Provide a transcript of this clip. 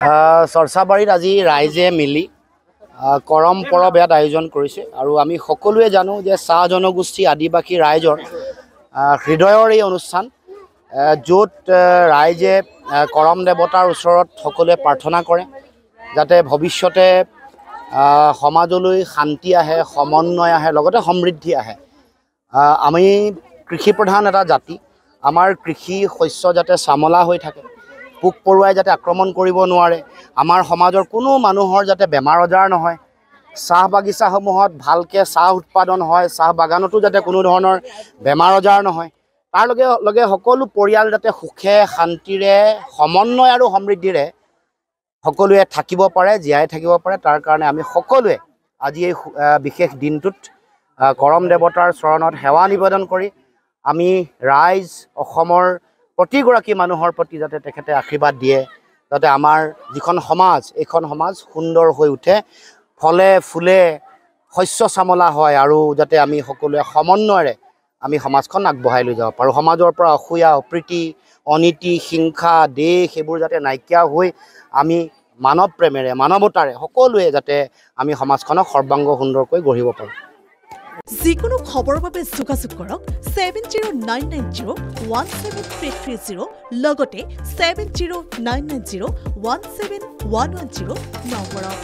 চৰ্চাবাৰীত আজি ৰাইজে মিলি কৰম পৰৱ ইয়াত আয়োজন কৰিছে আৰু আমি সকলোৱে জানো যে চাহ জনগোষ্ঠী আদিবাসী ৰাইজৰ হৃদয়ৰ এই অনুষ্ঠান য'ত ৰাইজে কৰম দেৱতাৰ ওচৰত সকলোৱে প্ৰাৰ্থনা কৰে যাতে ভৱিষ্যতে সমাজলৈ শান্তি আহে, সমন্বয় আহে, লগতে সমৃদ্ধি আহে। আমি কৃষিপ্ৰধান এটা জাতি, আমাৰ কৃষি শস্য যাতে চামলা হৈ থাকে, পোক পৰুৱাই যাতে আক্ৰমণ কৰিব নোৱাৰে, আমাৰ সমাজৰ কোনো মানুহৰ যাতে বেমাৰ আজাৰ নহয়, চাহ বাগিচাসমূহত ভালকৈ চাহ উৎপাদন হয়, চাহ বাগানতো যাতে কোনো ধৰণৰ বেমাৰ আজাৰ নহয়, তাৰ লগে সকলো পৰিয়াল যাতে সুখে শান্তিৰে সমন্বয় আৰু সমৃদ্ধিৰে সকলোৱে থাকিব পাৰে, জীয়াই থাকিব পাৰে। তাৰ কাৰণে আমি সকলোৱে আজি এই বিশেষ দিনটোত কৰম দেৱতাৰ চৰণত সেৱা নিবেদন কৰি আমি ৰাইজ অসমৰ প্ৰতিগৰাকী মানুহৰ প্ৰতি যাতে তেখেতে আশীৰ্বাদ দিয়ে, যাতে আমাৰ যিখন সমাজ, এইখন সমাজ সুন্দৰ হৈ উঠে, ফলে ফুলে শস্য চামলা হয় আৰু যাতে আমি সকলোৱে সমন্বয়েৰে আমি সমাজখন আগবঢ়াই লৈ যাব পাৰোঁ। সমাজৰ পৰা অসূয়া, অপ্ৰীতি, অনীতি, হিংসা, দেশ এইবোৰ যাতে নাইকিয়া হৈ আমি মানৱ প্ৰেমেৰে, মানৱতাৰে সকলোৱে যাতে আমি সমাজখনক সৰ্বাংগ সুন্দৰকৈ গঢ়িব পাৰোঁ। যিকোনো খবৰৰ বাবে যোগাযোগ কৰক 7099017330 লগতে 7099017110 নম্বৰত।